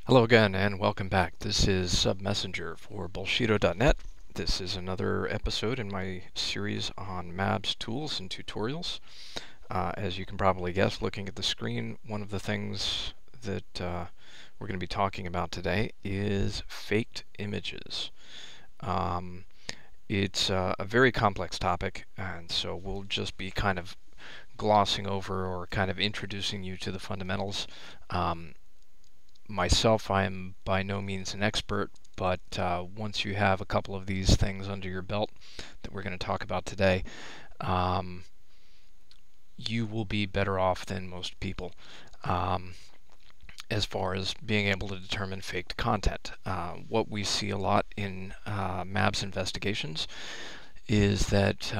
Hello again and welcome back. This is SubMessenger for Bullshido.net. This is another episode in my series on MABS tools and tutorials. As you can probably guess, looking at the screen, one of the things that we're going to be talking about today is faked images. It's a very complex topic, and so we'll just be kind of glossing over or kind of introducing you to the fundamentals. Myself, I am by no means an expert, but once you have a couple of these things under your belt that we're going to talk about today, you will be better off than most people as far as being able to determine faked content. What we see a lot in MABS investigations is that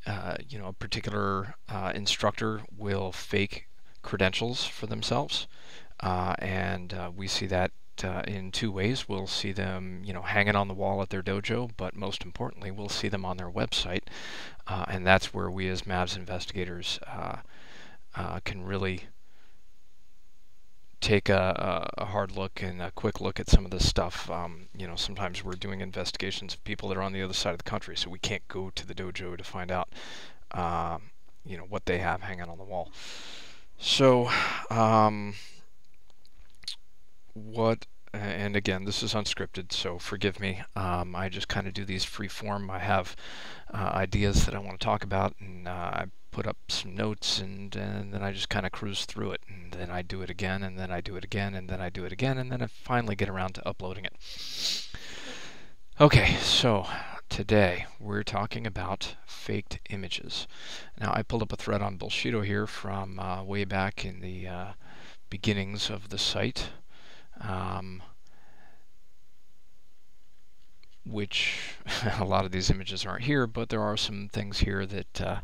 a particular instructor will fake credentials for themselves. And we see that in two ways. We'll see them, hanging on the wall at their dojo, but most importantly, we'll see them on their website, and that's where we as MABS investigators can really take a hard look and a quick look at some of this stuff. Sometimes we're doing investigations of people that are on the other side of the country, so we can't go to the dojo to find out, what they have hanging on the wall. So, and again, this is unscripted, so forgive me. I just kind of do these free form. I have ideas that I want to talk about, and I put up some notes, and then I just kind of cruise through it, and then I do it again, and then I do it again, and then I do it again, and then I finally get around to uploading it. Okay, so today we're talking about faked images. Now, I pulled up a thread on Bullshido here from way back in the beginnings of the site. Which a lot of these images aren't here, but there are some things here that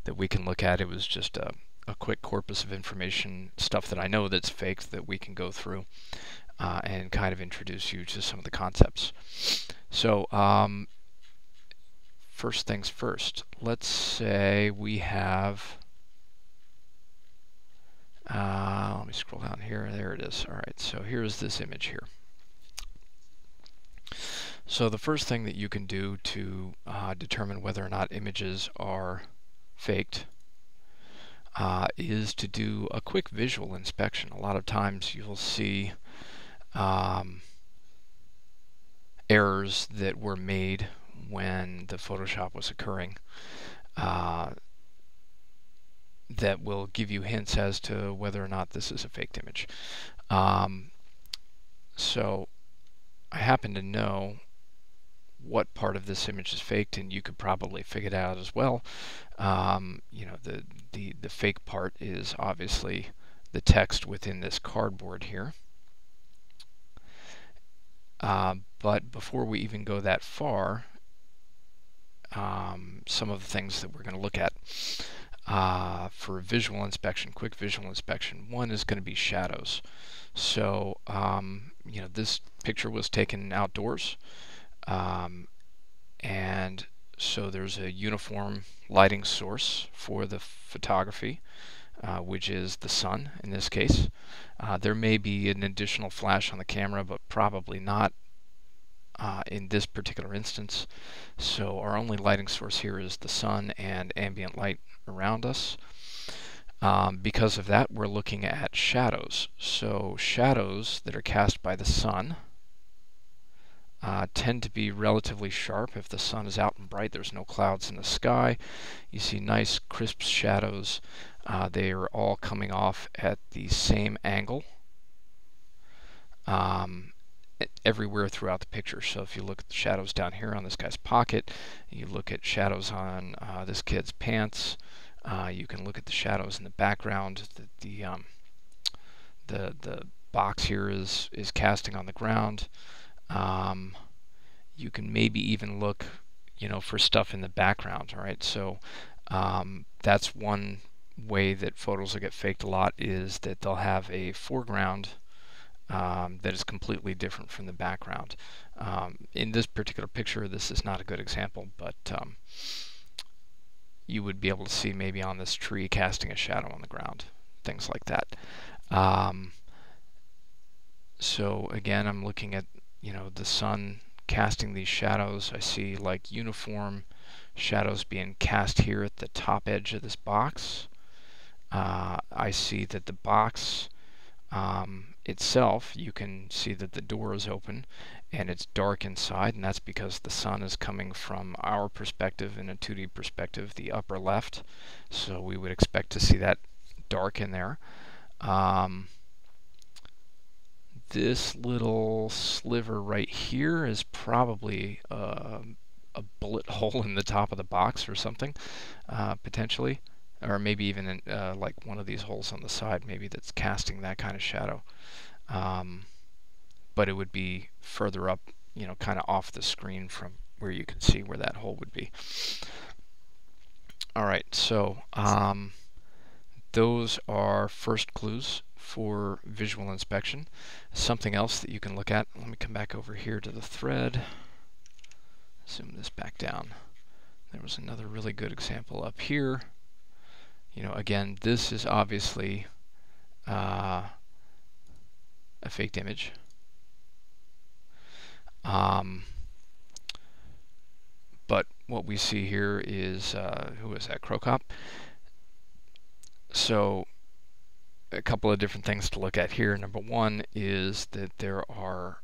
that we can look at. It was just a quick corpus of information, stuff that I know that's faked, that we can go through and kind of introduce you to some of the concepts. So first things first, let's say we have let me scroll down here. There it is. All right, so here's this image here. So the first thing that you can do to determine whether or not images are faked is to do a quick visual inspection. A lot of times you'll see errors that were made when the Photoshop was occurring that will give you hints as to whether or not this is a faked image. So I happen to know what part of this image is faked, and you could probably figure it out as well. The fake part is obviously the text within this cardboard here. But before we even go that far, some of the things that we're going to look at for visual inspection, quick visual inspection, one is going to be shadows. So, this picture was taken outdoors. And so there's a uniform lighting source for the photography, which is the sun in this case. There may be an additional flash on the camera, but probably not in this particular instance. So our only lighting source here is the sun and ambient light around us. Because of that, we're looking at shadows. So shadows that are cast by the sun tend to be relatively sharp. If the sun is out and bright, there's no clouds in the sky, you see nice crisp shadows. They are all coming off at the same angle everywhere throughout the picture. So if you look at the shadows down here on this guy's pocket, you look at shadows on this kid's pants, you can look at the shadows in the background that the box here is casting on the ground. You can maybe even look, for stuff in the background. All right, so that's one way that photos will get faked a lot, is that they'll have a foreground that is completely different from the background. In this particular picture, this is not a good example, but you would be able to see maybe on this tree casting a shadow on the ground, things like that. So again, I'm looking at, the sun casting these shadows. I see like uniform shadows being cast here at the top edge of this box. I see that the box itself, you can see that the door is open and it's dark inside, and that's because the sun is coming from our perspective in a 2D perspective, the upper left. So we would expect to see that dark in there. This little sliver right here is probably a bullet hole in the top of the box or something, potentially. Or maybe even in, like one of these holes on the side, maybe that's casting that kind of shadow. But it would be further up, kind of off the screen from where you can see where that hole would be. Alright, so those are first clues for visual inspection. Something else that you can look at, let me come back over here to the thread, zoom this back down. There was another really good example up here. Again, this is obviously a faked image. But what we see here is, who is that, Crocop? So a couple of different things to look at here. Number one is that there are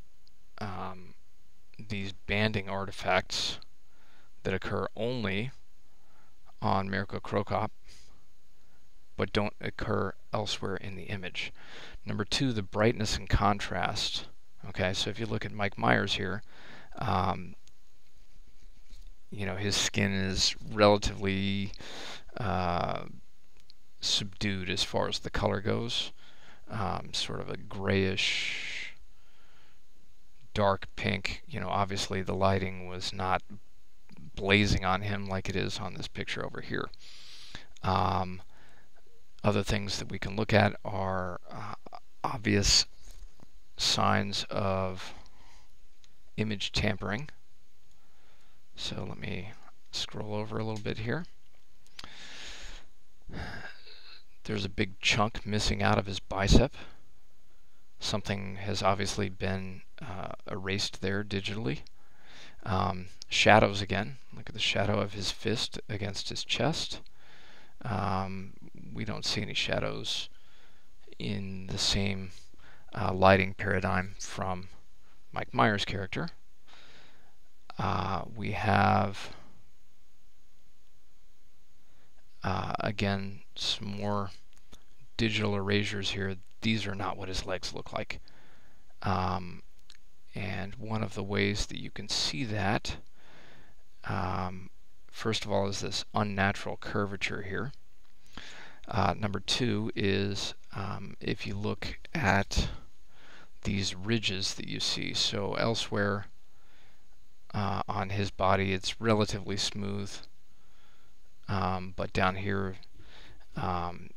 these banding artifacts that occur only on Mirko Cro Cop, but don't occur elsewhere in the image. Number two, the brightness and contrast. Okay, so if you look at Mike Myers here, his skin is relatively subdued as far as the color goes. Sort of a grayish, dark pink. Obviously the lighting was not blazing on him like it is on this picture over here. Other things that we can look at are obvious signs of image tampering. So let me scroll over a little bit here. There's a big chunk missing out of his bicep. Something has obviously been erased there digitally. Shadows again. Look at the shadow of his fist against his chest. We don't see any shadows in the same lighting paradigm from Mike Myers' character. We have again some more digital erasures here. These are not what his legs look like. And one of the ways that you can see that, first of all, is this unnatural curvature here. Number two is if you look at these ridges that you see. So elsewhere on his body it's relatively smooth, but down here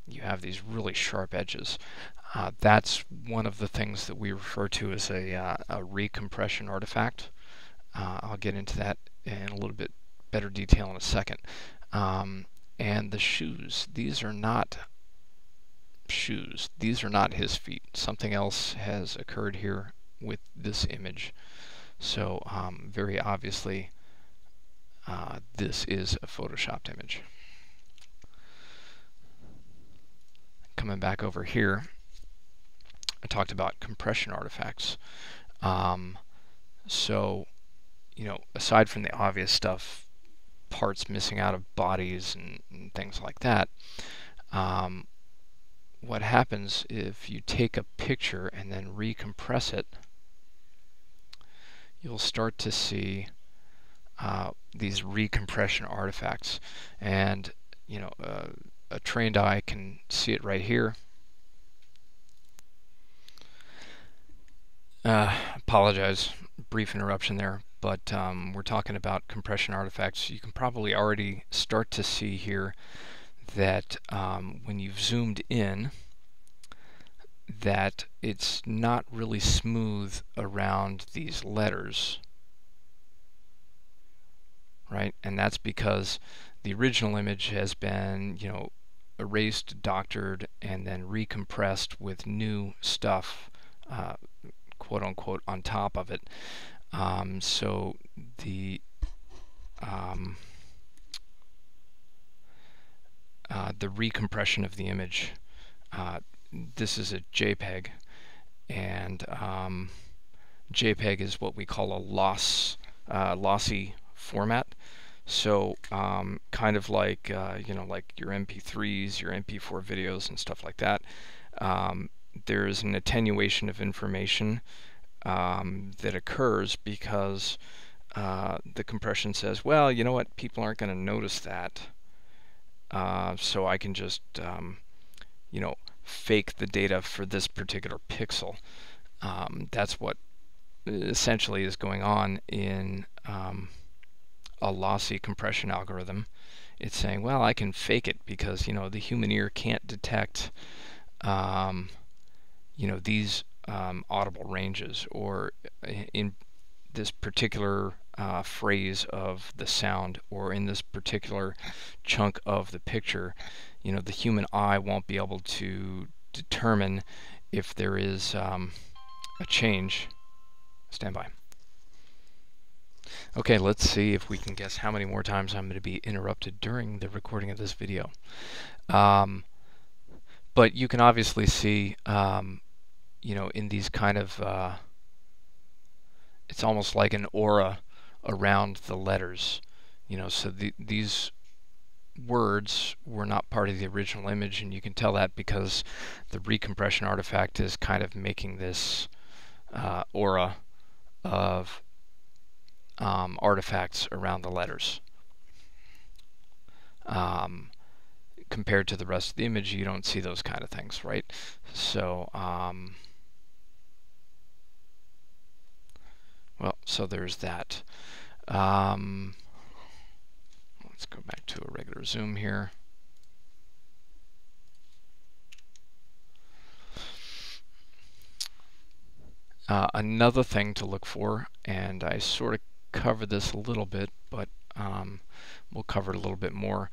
you have these really sharp edges. That's one of the things that we refer to as a recompression artifact. I'll get into that in a little bit better detail in a second. And the shoes, these are not shoes. These are not his feet. Something else has occurred here with this image. So very obviously this is a photoshopped image. Coming back over here, I talked about compression artifacts. So, aside from the obvious stuff, parts missing out of bodies and things like that, what happens if you take a picture and then recompress it, you'll start to see these recompression artifacts. And a trained eye can see it right here. Apologize, brief interruption there, but we're talking about compression artifacts. You can probably already start to see here that when you've zoomed in, that it's not really smooth around these letters, right? And that's because the original image has been, erased, doctored, and then recompressed with new stuff quote unquote on top of it. So the recompression of the image, this is a JPEG, and JPEG is what we call a lossy format. So kind of like like your MP3s, your MP4 videos and stuff like that. There's an attenuation of information that occurs because the compression says, well, you know what, people aren't going to notice that, so I can just fake the data for this particular pixel. That's what essentially is going on in a lossy compression algorithm. It's saying, well, I can fake it because the human ear can't detect these audible ranges, or in this particular phrase of the sound, or in this particular chunk of the picture. The human eye won't be able to determine if there is a change. Stand by. Okay, let's see if we can guess how many more times I'm going to be interrupted during the recording of this video. But you can obviously see, in these kind of, it's almost like an aura around the letters. So these words were not part of the original image, and you can tell that because the recompression artifact is kind of making this aura of artifacts around the letters. Compared to the rest of the image, you don't see those kind of things, right? So, so there's that. Let's go back to a regular zoom here. Another thing to look for, and I sort of covered this a little bit, but we'll cover it a little bit more.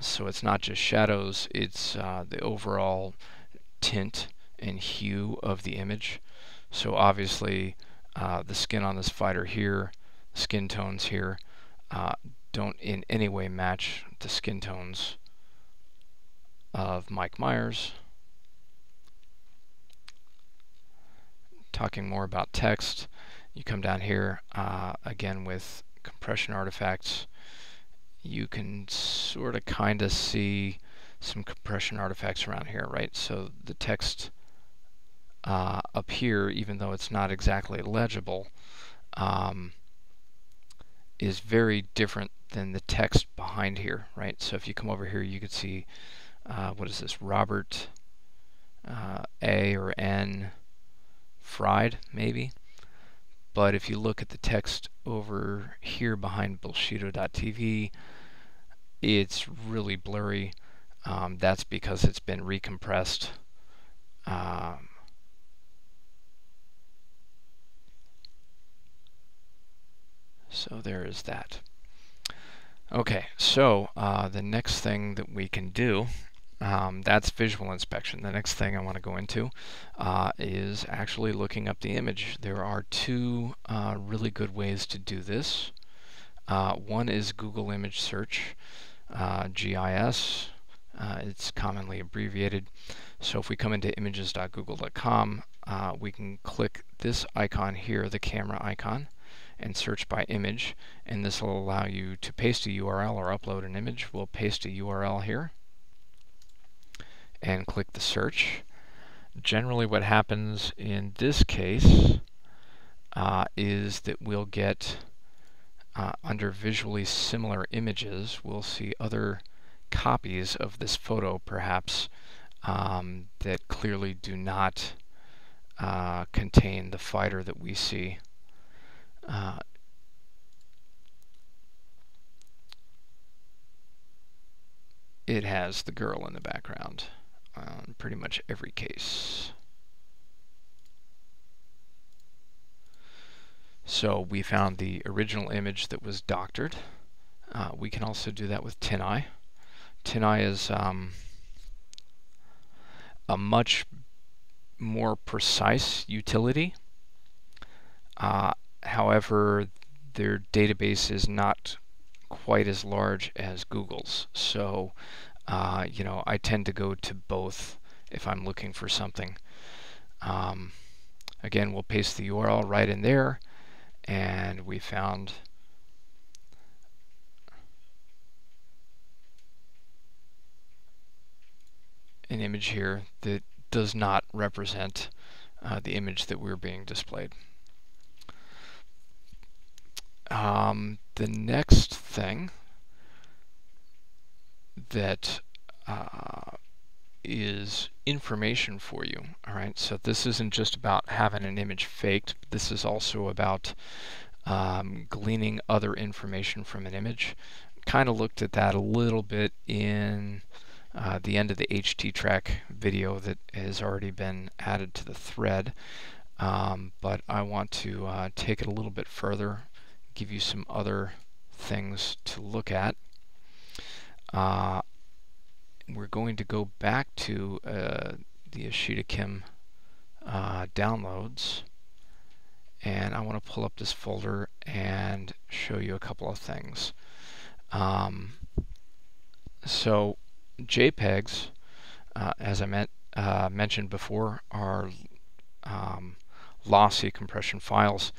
So it's not just shadows, it's the overall tint and hue of the image. So obviously the skin on this fighter here, skin tones here, don't in any way match the skin tones of Mike Myers. Talking more about text, you come down here again with compression artifacts. You can sort of kind of see some compression artifacts around here, right? So the text up here, even though it's not exactly legible, is very different than the text behind here, right? So if you come over here, you could see, what is this, Robert A or N Fried, maybe. But if you look at the text over here behind Bullshido.tv, it's really blurry. That's because it's been recompressed. So there is that. Okay, so the next thing that we can do, that's visual inspection. The next thing I want to go into is actually looking up the image. There are two really good ways to do this. One is Google Image Search, GIS. It's commonly abbreviated. So if we come into images.google.com, we can click this icon here, the camera icon, and search by image, and this will allow you to paste a URL or upload an image. We'll paste a URL here and click the search. Generally what happens in this case is that we'll get under visually similar images, we'll see other copies of this photo perhaps that clearly do not contain the fighter that we see. It has the girl in the background in pretty much every case. So we found the original image that was doctored. We can also do that with TinEye. TinEye is a much more precise utility However, their database is not quite as large as Google's. So, I tend to go to both if I'm looking for something. Again, we'll paste the URL right in there, and we found an image here that does not represent the image that we're being displayed. The next thing that is information for you. All right, so this isn't just about having an image faked. This is also about gleaning other information from an image. Kind of looked at that a little bit in the end of the HTTrack video that has already been added to the thread. But I want to take it a little bit further, give you some other things to look at. We're going to go back to the Ashita Kim downloads, and I want to pull up this folder and show you a couple of things. So JPEGs, as I mentioned before, are lossy compression files.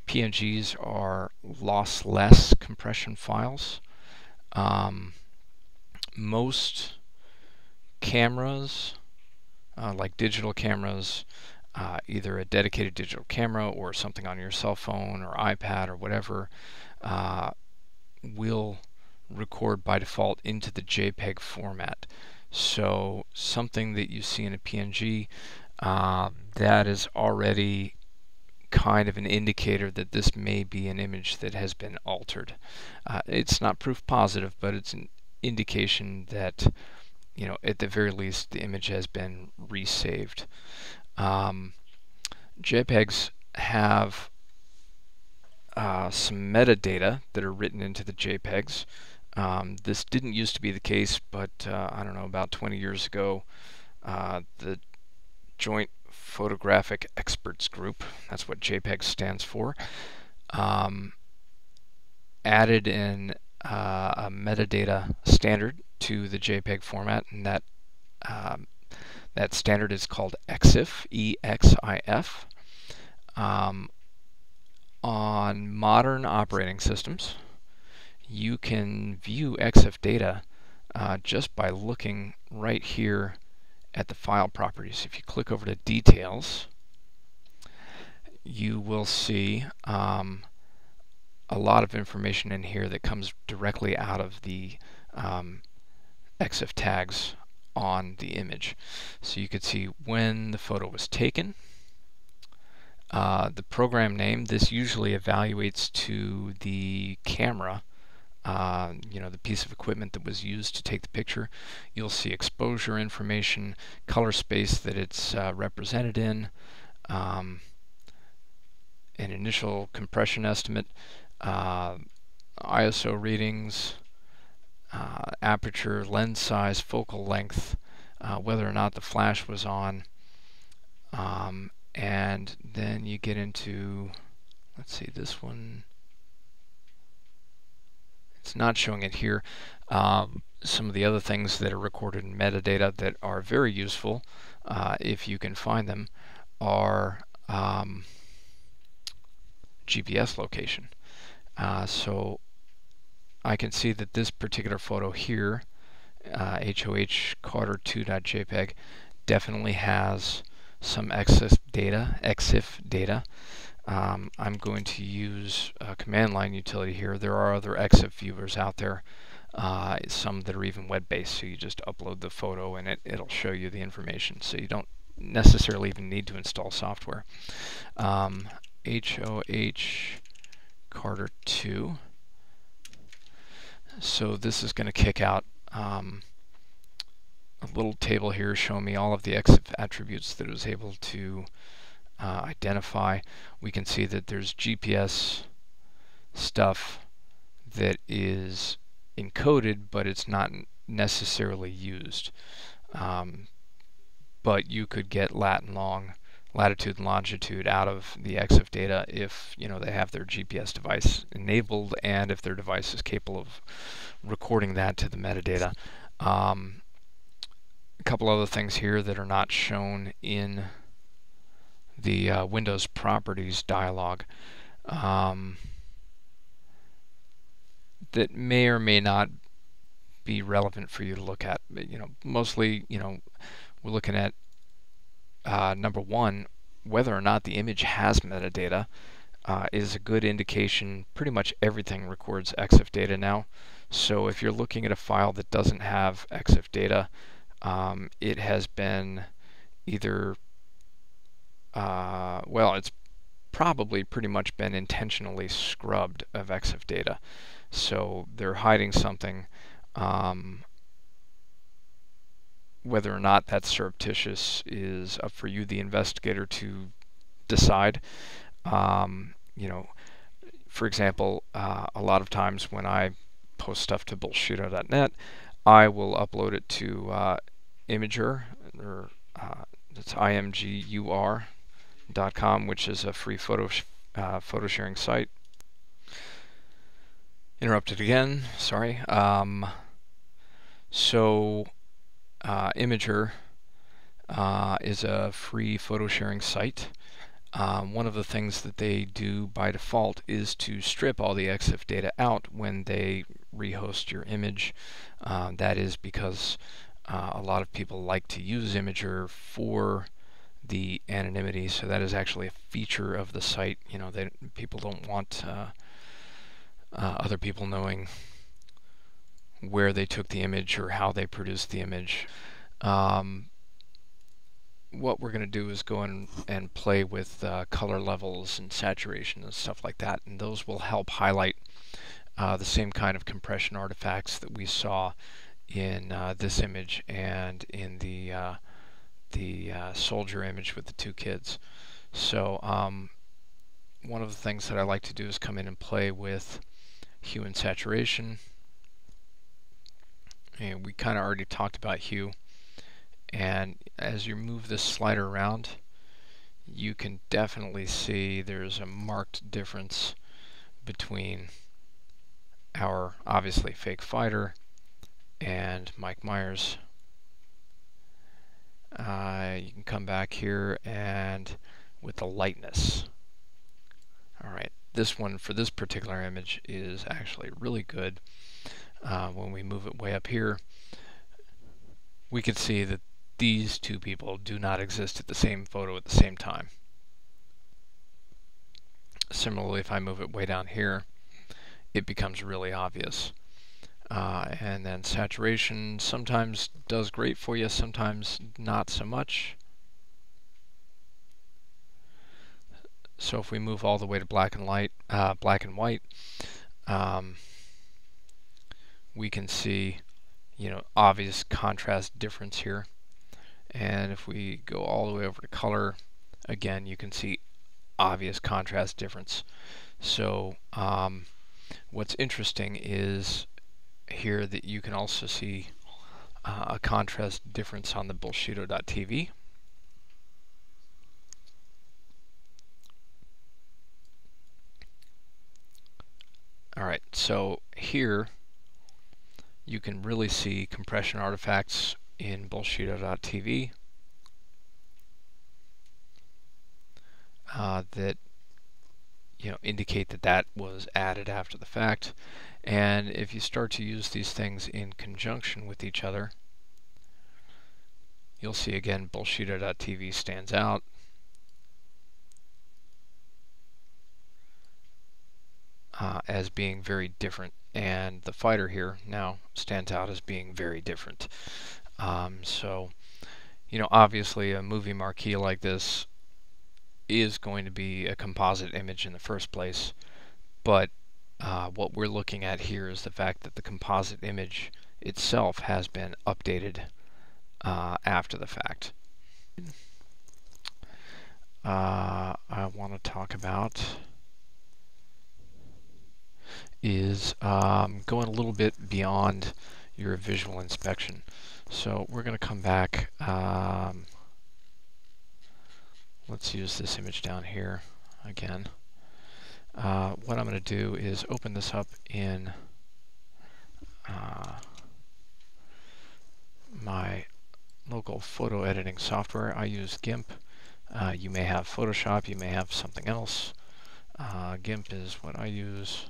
PNGs are lossless compression files. Most cameras, like digital cameras, either a dedicated digital camera or something on your cell phone or iPad or whatever, will record by default into the JPEG format. So something that you see in a PNG, that is already kind of an indicator that this may be an image that has been altered. It's not proof positive, but it's an indication that, at the very least, the image has been resaved. JPEGs have some metadata that are written into the JPEGs. This didn't used to be the case, but I don't know, about 20 years ago, the Joint Photographic Experts Group, that's what JPEG stands for, added in a metadata standard to the JPEG format, and that standard is called EXIF, E-X-I-F. On modern operating systems, you can view EXIF data just by looking right here at the file properties. If you click over to details, you will see a lot of information in here that comes directly out of the EXIF tags on the image. So you could see when the photo was taken, the program name. This usually evaluates to the camera, the piece of equipment that was used to take the picture. You'll see exposure information, color space that it's represented in, an initial compression estimate, ISO readings, aperture, lens size, focal length, whether or not the flash was on, and then you get into, let's see, this one, it's not showing it here. Some of the other things that are recorded in metadata that are very useful, if you can find them, are GPS location. So I can see that this particular photo here, HOH Carter2.jpg, definitely has some EXIF data. I'm going to use a command line utility here. There are other EXIF viewers out there, some that are even web-based, so you just upload the photo and it'll show you the information, so you don't necessarily even need to install software. HOH Carter 2. So this is going to kick out a little table here showing me all of the EXIF attributes that it was able to identify. We can see that there's GPS stuff that is encoded, but it's not necessarily used. But you could get Latin long latitude and longitude out of the EXIF data if they have their GPS device enabled and if their device is capable of recording that to the metadata. A couple other things here that are not shown in the Windows properties dialog that may or may not be relevant for you to look at. But, mostly, we're looking at number one, whether or not the image has metadata is a good indication. Pretty much everything records EXIF data now. So if you're looking at a file that doesn't have EXIF data, it has been either, it's probably pretty much been intentionally scrubbed of EXIF data. So they're hiding something. Whether or not that's surreptitious is up for you, the investigator, to decide. For example, a lot of times when I post stuff to bullshido.net, I will upload it to Imgur, or it's imgur.com, which is a free photo sharing site. Interrupted again, sorry. Imgur is a free photo sharing site. One of the things that they do by default is to strip all the EXIF data out when they rehost your image. That is because a lot of people like to use Imgur for the anonymity, so that is actually a feature of the site. People don't want other people knowing where they took the image or how they produced the image. What we're going to do is go in and play with color levels and saturation and stuff like that, and those will help highlight the same kind of compression artifacts that we saw in this image and in the soldier image with the two kids. So one of the things that I like to do is come in and play with hue and saturation. And we kind of already talked about hue. And as you move this slider around, you can definitely see there's a marked difference between our obviously fake fighter and Mike Myers. You can come back here and with the lightness. Alright, this one for this particular image is actually really good. When we move it way up here, we can see that these two people do not exist at the same photo at the same time. Similarly, if I move it way down here, it becomes really obvious. And then saturation sometimes does great for you, sometimes not so much. So if we move all the way to black and white, we can see, obvious contrast difference here. And if we go all the way over to color, again, you can see obvious contrast difference. So what's interesting is here that you can also see a contrast difference on the bullshido.tv. Alright, so here you can really see compression artifacts in bullshido.tv that indicate that that was added after the fact. And if you start to use these things in conjunction with each other, you'll see again bullshido.tv stands out. As being very different, and the fighter here now stands out as being very different. So, obviously a movie marquee like this is going to be a composite image in the first place, but what we're looking at here is the fact that the composite image itself has been updated after the fact. I want to talk about is going a little bit beyond your visual inspection. So we're going to come back. Let's let's use this image down here again. What I'm going to do is open this up in my local photo editing software. I use GIMP. You may have Photoshop, you may have something else. GIMP is what I use.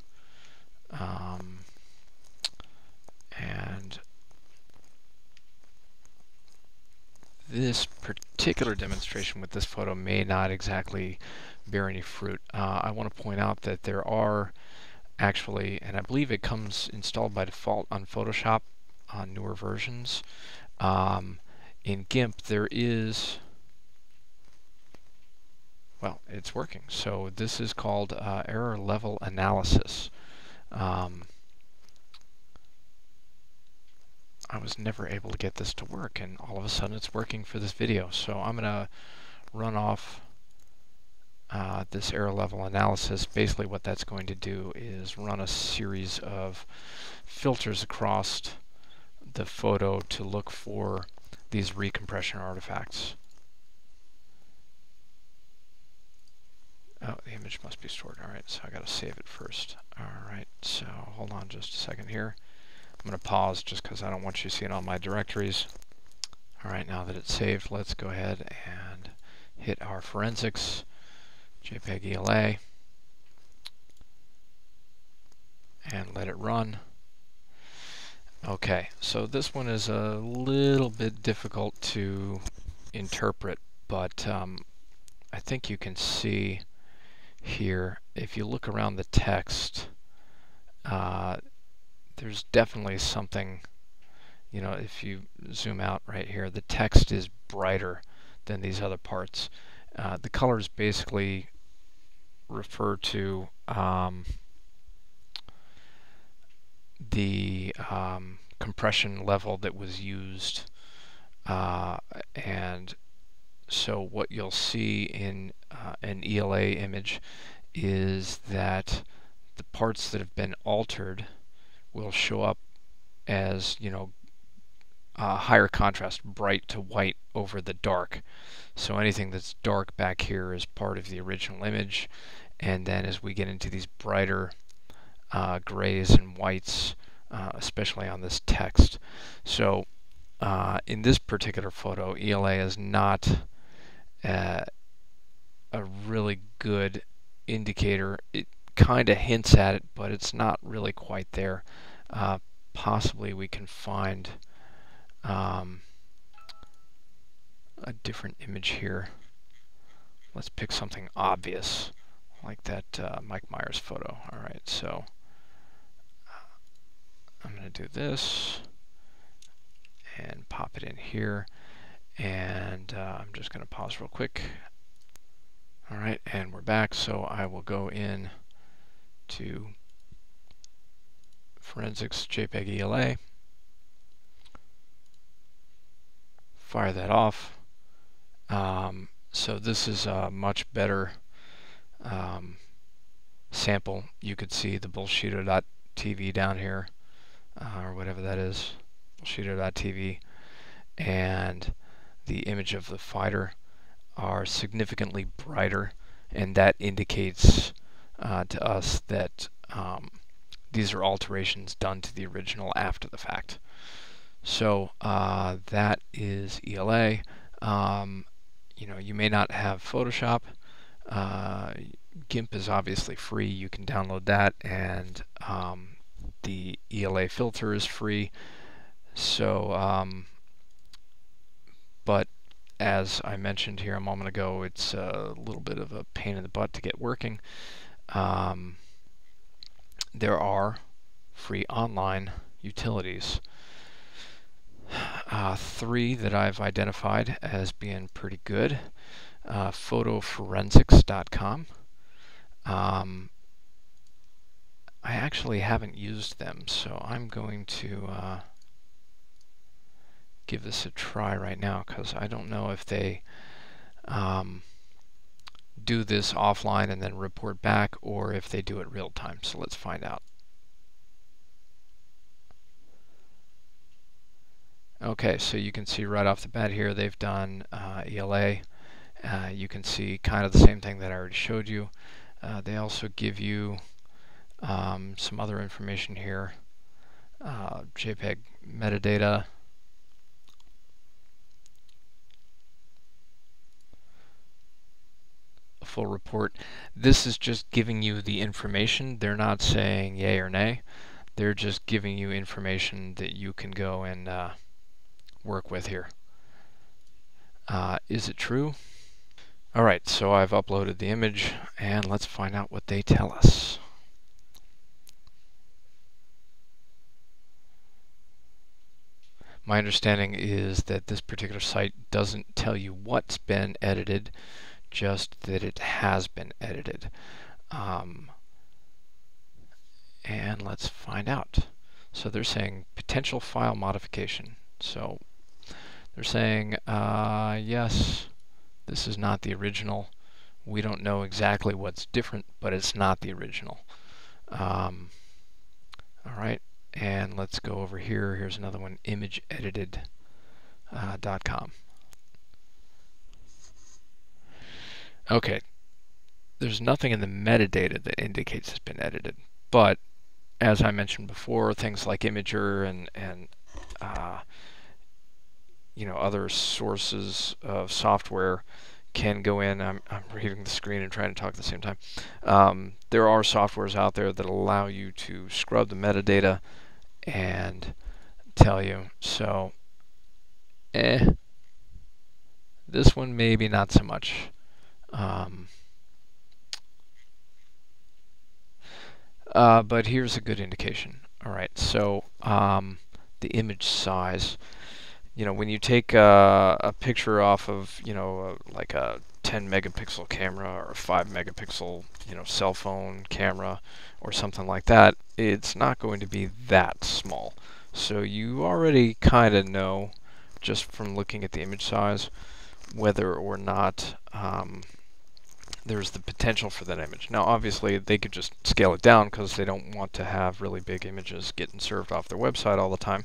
And this particular demonstration with this photo may not exactly bear any fruit. I want to point out that there are actually, and I believe it comes installed by default on Photoshop on newer versions. In GIMP there is, well, it's working. So this is called error level analysis. I was never able to get this to work, and all of a sudden it's working for this video. So I'm going to run off this error level analysis. Basically what that's going to do is run a series of filters across the photo to look for these recompression artifacts. Oh, the image must be stored. Alright, so I got to save it first. Alright, so hold on just a second here. I'm going to pause just because I don't want you seeing all my directories. Alright, now that it's saved, let's go ahead and hit our forensics, JPEG ELA, and let it run. Okay, so this one is a little bit difficult to interpret, but I think you can see here, if you look around the text, there's definitely something, you know, if you zoom out right here, the text is brighter than these other parts. The colors basically refer to the compression level that was used, and so what you'll see in an ELA image is that the parts that have been altered will show up as, you know, higher contrast, bright to white over the dark. So anything that's dark back here is part of the original image, and then as we get into these brighter grays and whites, especially on this text. So in this particular photo, ELA is not a really good indicator. It kind of hints at it, but it's not really quite there. Possibly we can find a different image here. Let's pick something obvious like that Mike Myers photo. Alright, so I'm going to do this and pop it in here, and I'm just going to pause real quick. Alright, and we're back, so I will go in to Forensics JPEG ELA, fire that off. So this is a much better sample. You could see the bullshitter.tv down here, or whatever that is, bullshitter.tv, and the image of the fighter are significantly brighter, and that indicates to us that these are alterations done to the original after the fact. So that is ELA. You know, you may not have Photoshop. GIMP is obviously free. You can download that, and the ELA filter is free. So, but as I mentioned here a moment ago, it's a little bit of a pain in the butt to get working. There are free online utilities. 3 that I've identified as being pretty good. Photoforensics.com. I actually haven't used them, so I'm going to give this a try right now, because I don't know if they do this offline and then report back, or if they do it real time. So let's find out. Okay, so you can see right off the bat here they've done ELA, You can see kind of the same thing that I already showed you. They also give you some other information here. JPEG metadata. A full report. This is just giving you the information. They're not saying yay or nay. They're just giving you information that you can go and work with here. Is it true? Alright, so I've uploaded the image, and let's find out what they tell us. My understanding is that this particular site doesn't tell you what's been edited, just that it has been edited. And let's find out. So they're saying potential file modification. So they're saying, yes, this is not the original. We don't know exactly what's different, but it's not the original. All right, and let's go over here. Here's another one, imageedited.com. Okay, there's nothing in the metadata that indicates it's been edited, but as I mentioned before, things like Imager and you know, other sources of software can go in. I'm reading the screen and trying to talk at the same time. There are softwares out there that allow you to scrub the metadata and tell you. So, this one maybe not so much. But here's a good indication. All right, so the image size. You know, when you take a picture off of, you know, like a 10 megapixel camera or a 5 megapixel, you know, cell phone camera or something like that, it's not going to be that small. So you already kind of know, just from looking at the image size, whether or not there's the potential for that image. Now, obviously, they could just scale it down because they don't want to have really big images getting served off their website all the time.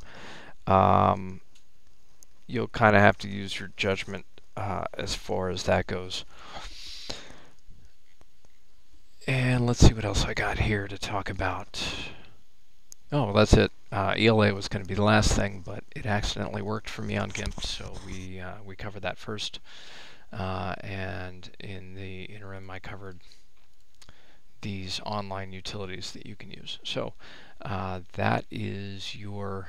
You'll kind of have to use your judgment as far as that goes. And let's see what else I got here to talk about. Oh, that's it. ELA was going to be the last thing, but it accidentally worked for me on GIMP, so we covered that first. And in the interim, I covered these online utilities that you can use. So that is your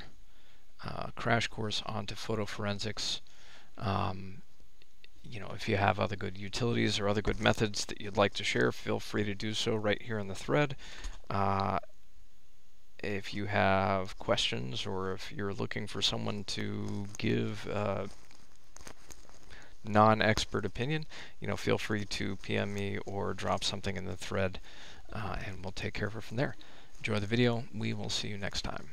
crash course onto photo forensics. You know, if you have other good utilities or other good methods that you'd like to share, feel free to do so right here in the thread. If you have questions, or if you're looking for someone to give non-expert opinion, you know, feel free to PM me or drop something in the thread, and we'll take care of it from there. Enjoy the video. We will see you next time.